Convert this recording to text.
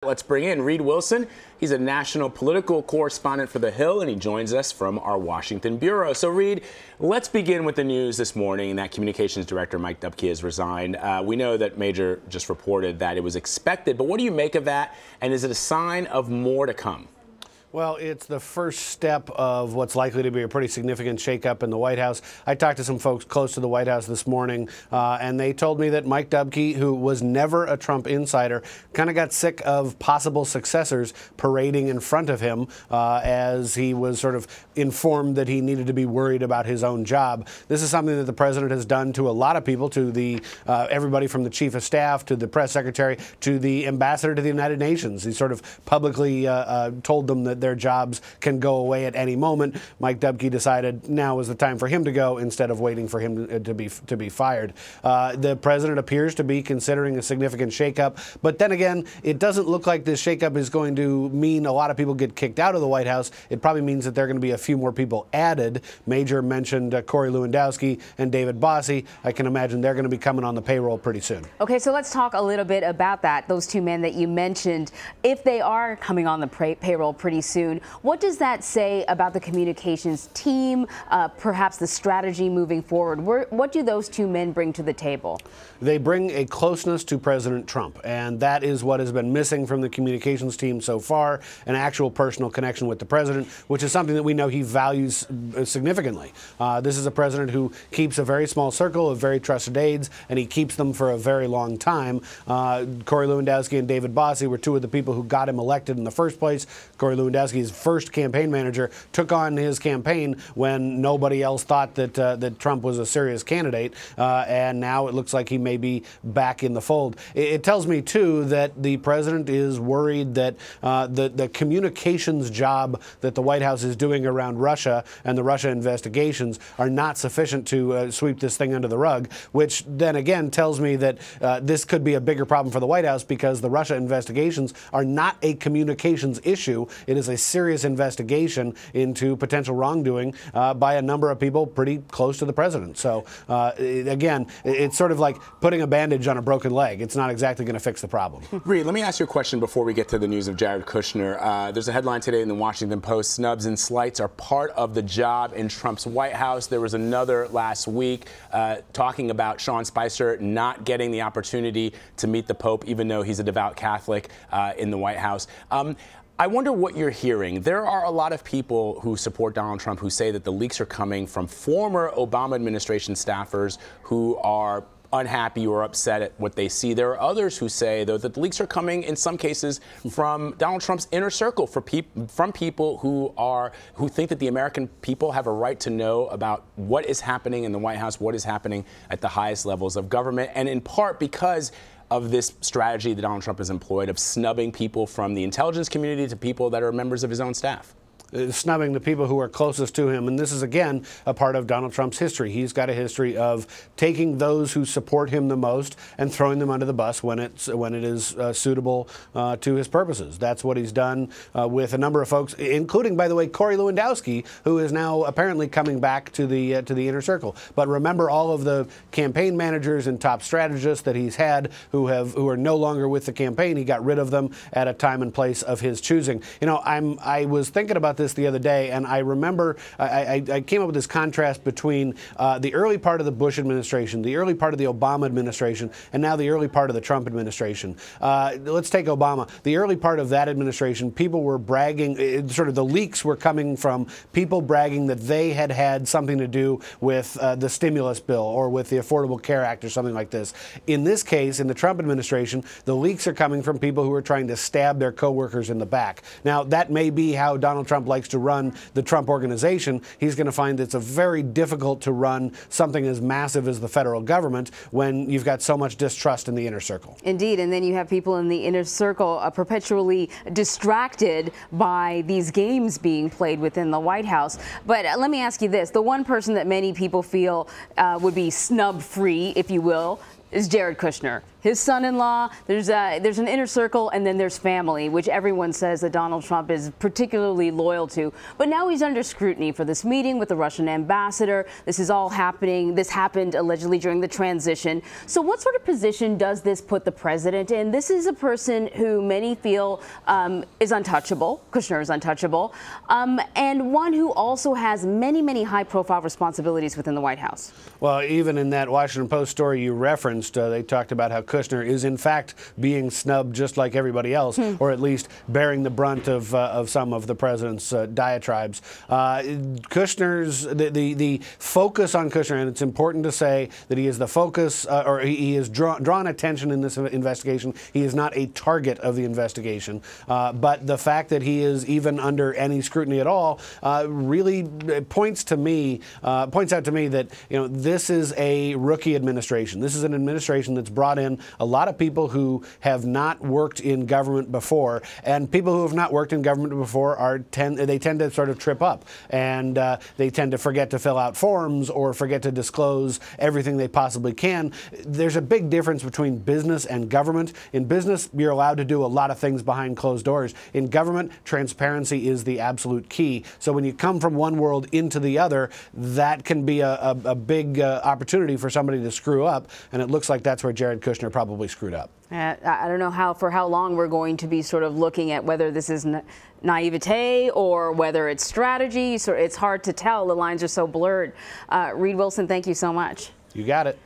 Let's bring in Reid Wilson. He's a national political correspondent for The Hill, and he joins us from our Washington bureau. So, Reid, let's begin with the news this morning that Communications Director Mike Dubke has resigned. We know that Major just reported that it was expected, but what do you make of that, and is it a sign of more to come? Well, it's the first step of what's likely to be a pretty significant shakeup in the White House. I talked to some folks close to the White House this morning, and they told me that Mike Dubke, who was never a Trump insider, kind of got sick of possible successors parading in front of him as he was sort of informed that he needed to be worried about his own job. This is something that the president has done to a lot of people, to the everybody from the chief of staff to the press secretary to the ambassador to the United Nations. He sort of publicly told them that their jobs can go away at any moment. Mike Dubke decided now was the time for him to go instead of waiting for him to be fired. The president appears to be considering a significant shakeup, but then again, it doesn't look like this shakeup is going to mean a lot of people get kicked out of the White House. It probably means that there are going to be a few more people added. Major mentioned Corey Lewandowski and David Bossie. I can imagine they're going to be coming on the payroll pretty soon. Okay, so let's talk a little bit about that. Those two men that you mentioned, if they are coming on the payroll pretty soon, what does that say about the communications team, perhaps the strategy moving forward? What do those two men bring to the table? They bring a closeness to President Trump, and that is what has been missing from the communications team so far, an actual personal connection with the president, which is something that we know he values significantly. This is a president who keeps a very small circle of very trusted aides, and he keeps them for a very long time. Corey Lewandowski and David Bossie were two of the people who got him elected in the first place. Corey Lewandowski's first campaign manager took on his campaign when nobody else thought that Trump was a serious candidate, and now it looks like he may be back in the fold. It tells me, too, that the president is worried that the communications job that the White House is doing around Russia and the Russia investigations are not sufficient to sweep this thing under the rug, which then again tells me that this could be a bigger problem for the White House because the Russia investigations are not a communications issue. It is a serious investigation into potential wrongdoing by a number of people pretty close to the president. So, again, it's sort of like putting a bandage on a broken leg. It's not exactly going to fix the problem. Reid, let me ask you a question before we get to the news of Jared Kushner. There's a headline today in the Washington Post: snubs and slights are part of the job in Trump's White House. There was another last week talking about Sean Spicer not getting the opportunity to meet the Pope, even though he's a devout Catholic in the White House. I wonder what you're hearing. There are a lot of people who support Donald Trump who say that the leaks are coming from former Obama administration staffers who are unhappy or upset at what they see. There are others who say, though, that the leaks are coming in some cases from Donald Trump's inner circle, from people who think that the American people have a right to know about what is happening in the White House, what is happening at the highest levels of government, and in part because of this strategy that Donald Trump has employed of snubbing people from the intelligence community to people that are members of his own staff. Snubbing the people who are closest to him. And this is, again, a part of Donald Trump's history. He's got a history of taking those who support him the most and throwing them under the bus when it is suitable to his purposes. That's what he's done with a number of folks, including, by the way, Corey Lewandowski, who is now apparently coming back to the inner circle. But remember all of the campaign managers and top strategists that he's had who are no longer with the campaign. He got rid of them at a time and place of his choosing. You know, I was thinking about this the other day, and I remember I came up with this contrast between the early part of the Bush administration, the early part of the Obama administration, and now the early part of the Trump administration. Let's take Obama. The early part of that administration, people were bragging, sort of the leaks were coming from people bragging that they had something to do with the stimulus bill or with the Affordable Care Act or something like this. In this case, in the Trump administration, the leaks are coming from people who are trying to stab their coworkers in the back. Now, that may be how Donald Trump likes to run the Trump organization. He's going to find it's very difficult to run something as massive as the federal government when you've got so much distrust in the inner circle. Indeed, and then you have people in the inner circle perpetually distracted by these games being played within the White House. But let me ask you this. The one person that many people feel would be snub-free, if you will, is Jared Kushner. his son-in-law, there's an inner circle, and then there's family, which everyone says that Donald Trump is particularly loyal to. But now he's under scrutiny for this meeting with the Russian ambassador. This is all happening. This happened allegedly during the transition. So what sort of position does this put the president in? This is a person who many feel is untouchable. Kushner is untouchable, and one who also has many, many high-profile responsibilities within the White House. Well, even in that Washington Post story you referenced, they talked about how Kushner is in fact being snubbed just like everybody else, or at least bearing the brunt of some of the president's diatribes. Kushner's the focus on Kushner, and it's important to say that he is the focus, or he has drawn attention in this investigation. He is not a target of the investigation, but the fact that he is even under any scrutiny at all really points out to me that this is a rookie administration. This is an administration that's brought in a lot of people who have not worked in government before, and people who have not worked in government before tend to sort of trip up, and they tend to forget to fill out forms or forget to disclose everything they possibly can. There's a big difference between business and government. In business, you're allowed to do a lot of things behind closed doors. In government, transparency is the absolute key. So when you come from one world into the other, that can be a big opportunity for somebody to screw up, and it looks like that's where Jared Kushner probably screwed up. I don't know for how long we're going to be sort of looking at whether this is naivete or whether it's strategy. So it's hard to tell. The lines are so blurred. Reid Wilson, thank you so much. You got it.